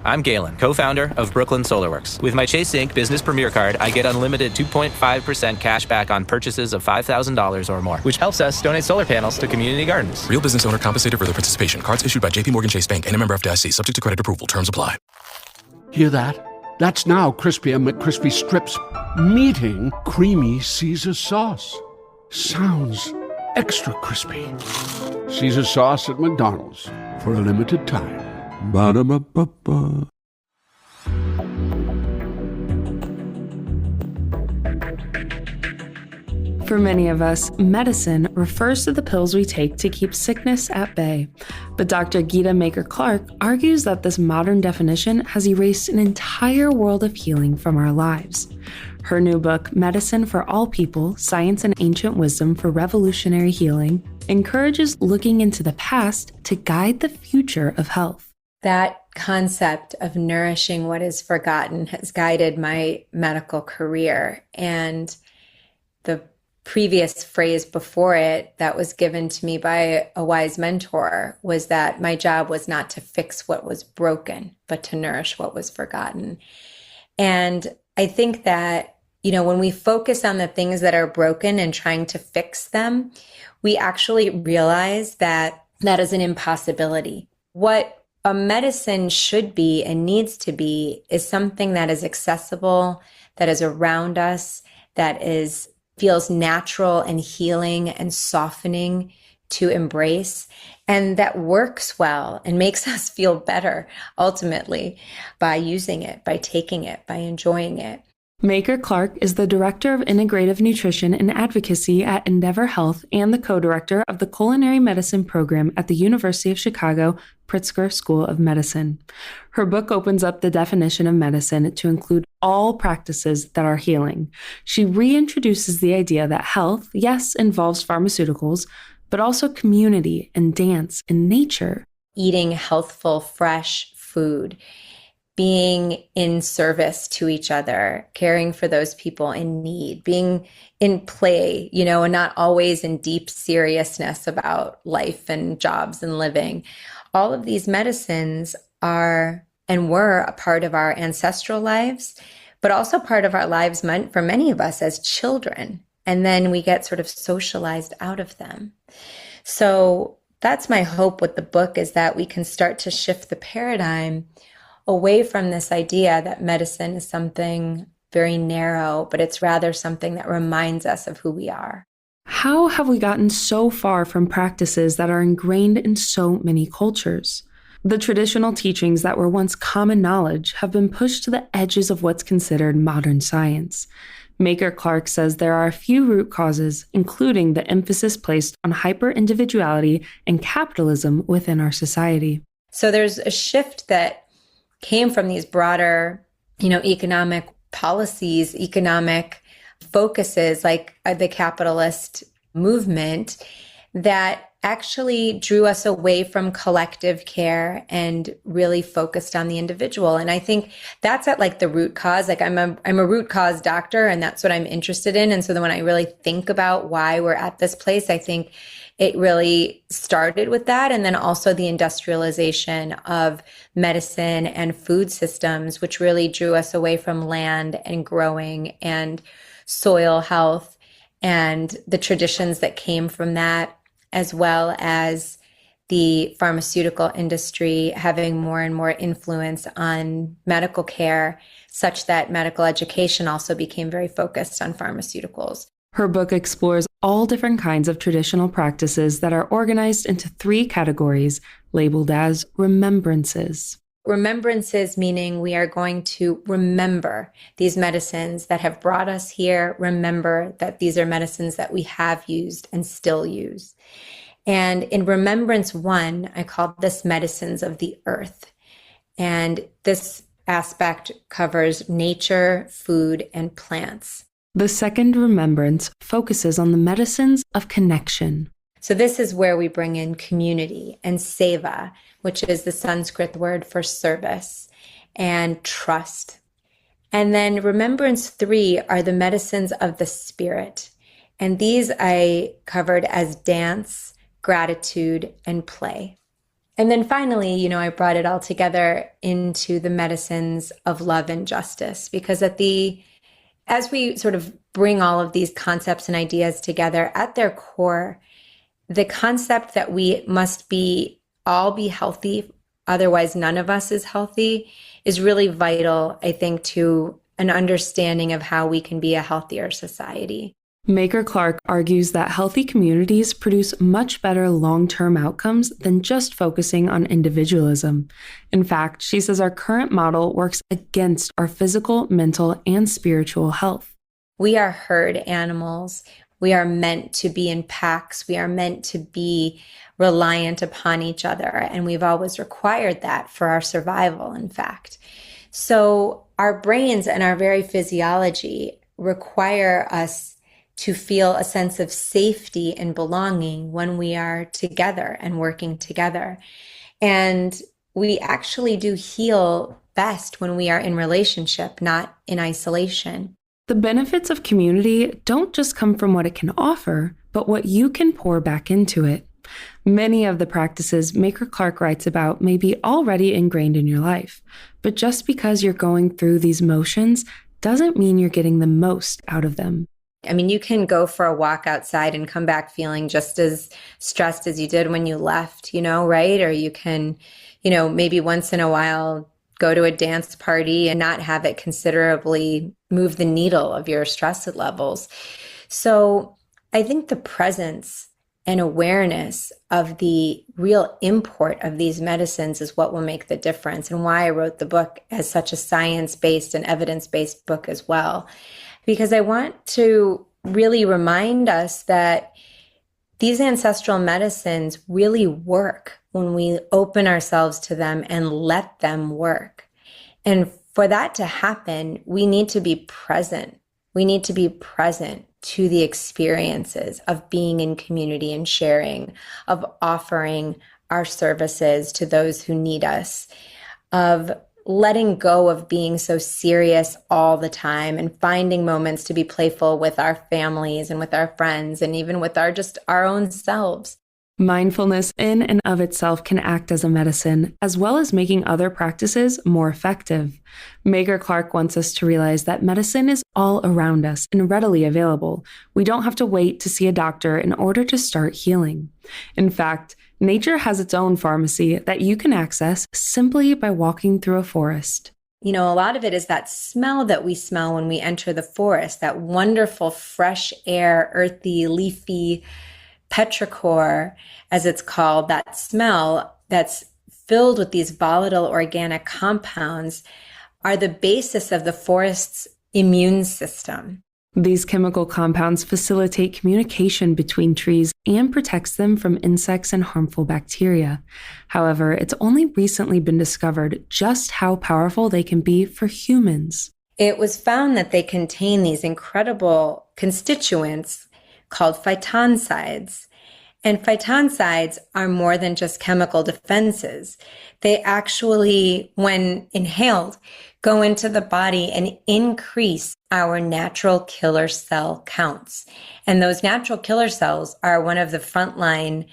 I'm Galen, co-founder of Brooklyn SolarWorks. With my Chase Inc. Business Premier Card, I get unlimited 2.5% cash back on purchases of $5,000 or more, which helps us donate solar panels to community gardens. Real business owner compensated for their participation. Cards issued by JPMorgan Chase Bank and a member FDIC, subject to credit approval. Terms apply. Hear that? That's now Crispy and McCrispy strips meeting creamy Caesar sauce. Sounds extra crispy. Caesar sauce at McDonald's for a limited time. Ba-da-ba-ba-ba. For many of us, medicine refers to the pills we take to keep sickness at bay. But Dr. Geeta Maker-Clark argues that this modern definition has erased an entire world of healing from our lives. Her new book, Medicine for All People, Science and Ancient Wisdom for Revolutionary Healing, encourages looking into the past to guide the future of health. That concept of nourishing what is forgotten has guided my medical career. And the previous phrase before it that was given to me by a wise mentor was that my job was not to fix what was broken, but to nourish what was forgotten. And I think that, when we focus on the things that are broken and trying to fix them, we actually realize that that is an impossibility. What a medicine should be and needs to be is something that is accessible, that is around us, that feels natural and healing and softening to embrace, and that works well and makes us feel better ultimately by using it, by taking it, by enjoying it. Maker-Clark is the Director of Integrative Nutrition and Advocacy at Endeavor Health and the co-director of the Culinary Medicine program at the University of Chicago Pritzker School of Medicine. Her book opens up the definition of medicine to include all practices that are healing. She reintroduces the idea that health, yes, involves pharmaceuticals, but also community and dance and nature. Eating healthful, fresh food, being in service to each other, caring for those people in need, being in play, and not always in deep seriousness about life and jobs and living. All of these medicines are and were a part of our ancestral lives, but also part of our lives for many of us as children. And then we get sort of socialized out of them. So that's my hope with the book, is that we can start to shift the paradigm away from this idea that medicine is something very narrow, but it's rather something that reminds us of who we are. How have we gotten so far from practices that are ingrained in so many cultures? The traditional teachings that were once common knowledge have been pushed to the edges of what's considered modern science. Maker-Clark says there are a few root causes, including the emphasis placed on hyper-individuality and capitalism within our society. So there's a shift that came from these broader, economic policies, economic focuses like the capitalist movement that actually drew us away from collective care and really focused on the individual. And I think that's at the root cause. I'm a root cause doctor, and that's what I'm interested in. And so then when I really think about why we're at this place, I think it really started with that. And then also the industrialization of medicine and food systems, which really drew us away from land and growing and soil health and the traditions that came from that, as well as the pharmaceutical industry having more and more influence on medical care, such that medical education also became very focused on pharmaceuticals. Her book explores all different kinds of traditional practices that are organized into 3 categories labeled as remembrances. Remembrances meaning we are going to remember these medicines that have brought us here, remember that these are medicines that we have used and still use. And in Remembrance 1, I call this Medicines of the Earth. And this aspect covers nature, food, and plants. The second remembrance focuses on the medicines of connection. So this is where we bring in community and seva, which is the Sanskrit word for service, and trust. And then Remembrance 3 are the medicines of the spirit. And these I covered as dance, gratitude, and play. And then finally, I brought it all together into the medicines of love and justice, because as we sort of bring all of these concepts and ideas together, at their core, the concept that we must all be healthy, otherwise none of us is healthy, is really vital, I think, to an understanding of how we can be a healthier society. Maker-Clark argues that healthy communities produce much better long-term outcomes than just focusing on individualism. In fact, she says our current model works against our physical, mental, and spiritual health. We are herd animals. We are meant to be in packs. We are meant to be reliant upon each other. And we've always required that for our survival, in fact. So our brains and our very physiology require us to feel a sense of safety and belonging when we are together and working together. And we actually do heal best when we are in relationship, not in isolation. The benefits of community don't just come from what it can offer, but what you can pour back into it. Many of the practices Maker-Clark writes about may be already ingrained in your life, but just because you're going through these motions doesn't mean you're getting the most out of them. I mean, you can go for a walk outside and come back feeling just as stressed as you did when you left, right? Or you can, maybe once in a while go to a dance party and not have it considerably move the needle of your stress levels. So I think the presence and awareness of the real import of these medicines is what will make the difference, and why I wrote the book as such a science-based and evidence-based book as well. Because I want to really remind us that these ancestral medicines really work when we open ourselves to them and let them work. And for that to happen, we need to be present. We need to be present to the experiences of being in community and sharing, of offering our services to those who need us, of letting go of being so serious all the time and finding moments to be playful with our families and with our friends and even with our own selves. Mindfulness in and of itself can act as a medicine, as well as making other practices more effective. Maker-Clark wants us to realize that medicine is all around us and readily available. We don't have to wait to see a doctor in order to start healing. In fact, nature has its own pharmacy that you can access simply by walking through a forest. A lot of it is that smell that we smell when we enter the forest, that wonderful fresh air, earthy, leafy, petrichor, as it's called, that smell that's filled with these volatile organic compounds are the basis of the forest's immune system. These chemical compounds facilitate communication between trees and protects them from insects and harmful bacteria. However, it's only recently been discovered just how powerful they can be for humans. It was found that they contain these incredible constituents called phytoncides. And phytoncides are more than just chemical defenses. They actually, when inhaled, go into the body and increase our natural killer cell counts. And those natural killer cells are one of the frontline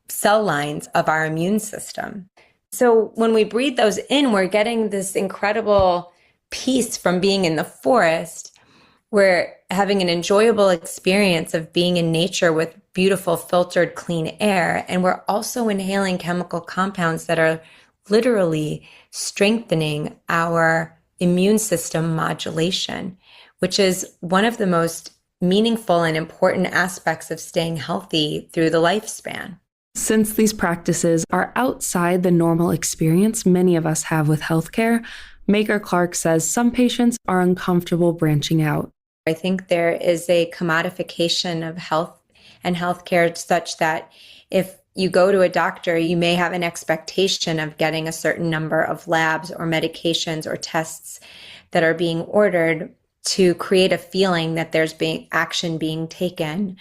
cell lines of our immune system. So when we breathe those in, we're getting this incredible peace from being in the forest. We're having an enjoyable experience of being in nature with beautiful, filtered, clean air. And we're also inhaling chemical compounds that are literally strengthening our immune system modulation, which is one of the most meaningful and important aspects of staying healthy through the lifespan. Since these practices are outside the normal experience many of us have with healthcare, Maker-Clark says some patients are uncomfortable branching out. I think there is a commodification of health and healthcare such that if you go to a doctor, you may have an expectation of getting a certain number of labs or medications or tests that are being ordered to create a feeling that there's action being taken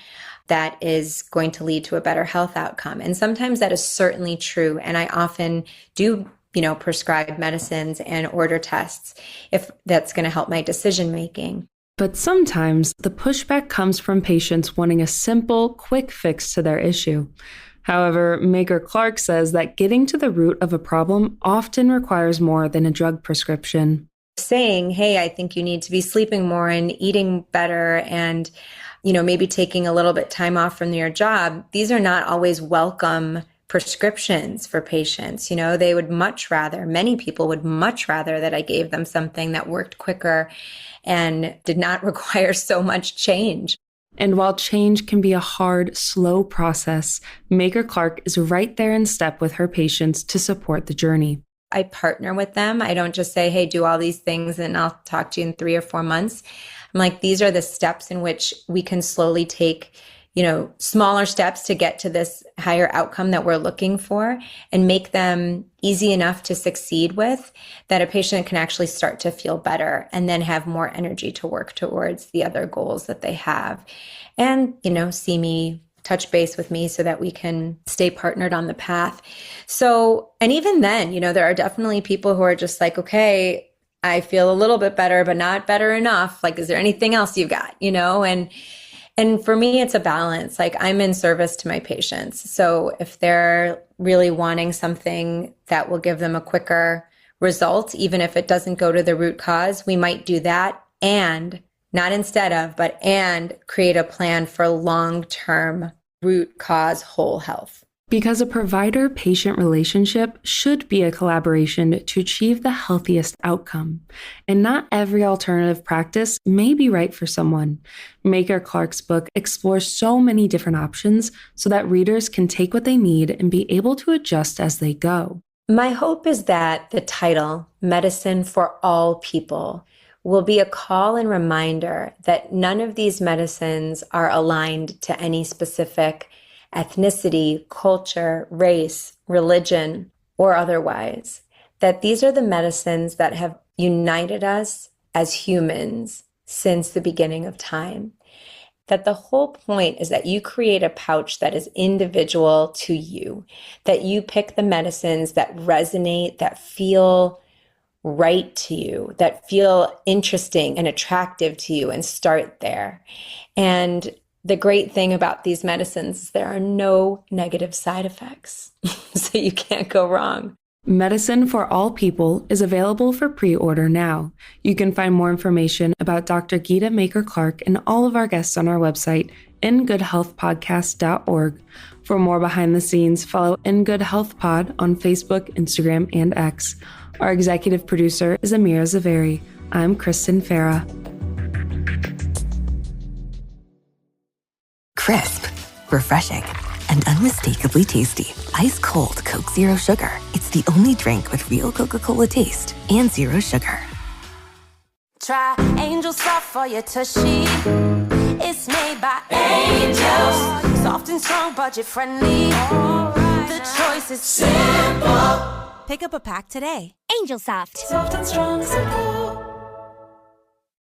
that is going to lead to a better health outcome. And sometimes that is certainly true. And I often do prescribe medicines and order tests if that's going to help my decision making. But sometimes the pushback comes from patients wanting a simple, quick fix to their issue. However, Maker-Clark says that getting to the root of a problem often requires more than a drug prescription. Saying, hey, I think you need to be sleeping more and eating better and, maybe taking a little bit time off from your job. These are not always welcome prescriptions for patients. They would many people would much rather that I gave them something that worked quicker and did not require so much change. And while change can be a hard, slow process, Maker-Clark is right there in step with her patients to support the journey. I partner with them. I don't just say, hey, do all these things and I'll talk to you in 3 or 4 months. I'm like, these are the steps in which we can slowly take, smaller steps to get to this higher outcome that we're looking for and make them easy enough to succeed with that a patient can actually start to feel better and then have more energy to work towards the other goals that they have. And, see me, touch base with me so that we can stay partnered on the path. So, and even then, there are definitely people who are just like, okay, I feel a little bit better, but not better enough. Like, is there anything else you've got, And for me, it's a balance. Like, I'm in service to my patients. So if they're really wanting something that will give them a quicker result, even if it doesn't go to the root cause, we might do that and not instead of, but and create a plan for long-term root cause whole health. Because a provider-patient relationship should be a collaboration to achieve the healthiest outcome. And not every alternative practice may be right for someone. Maker-Clark's book explores so many different options so that readers can take what they need and be able to adjust as they go. My hope is that the title, Medicine for All People, will be a call and reminder that none of these medicines are aligned to any specific ethnicity, culture, race, religion, or otherwise. That these are the medicines that have united us as humans since the beginning of time. That the whole point is that you create a pouch that is individual to you, that you pick the medicines that resonate, that feel right to you, that feel interesting and attractive to you, and start there. And the great thing about these medicines is there are no negative side effects, so you can't go wrong. Medicine for All People is available for pre-order now. You can find more information about Dr. Geeta Maker-Clark and all of our guests on our website, ingoodhealthpodcast.org. For more behind the scenes, follow In Good Health Pod on Facebook, Instagram, and X. Our executive producer is Amira Zaveri. I'm Kristen Farrah. Crisp, refreshing, and unmistakably tasty. Ice cold Coke Zero Sugar. It's the only drink with real Coca-Cola taste and zero sugar. Try Angel Soft for your tushy. It's made by angels. Soft and strong, budget friendly. The choice is simple. Pick up a pack today. Angel Soft. Soft and strong, simple.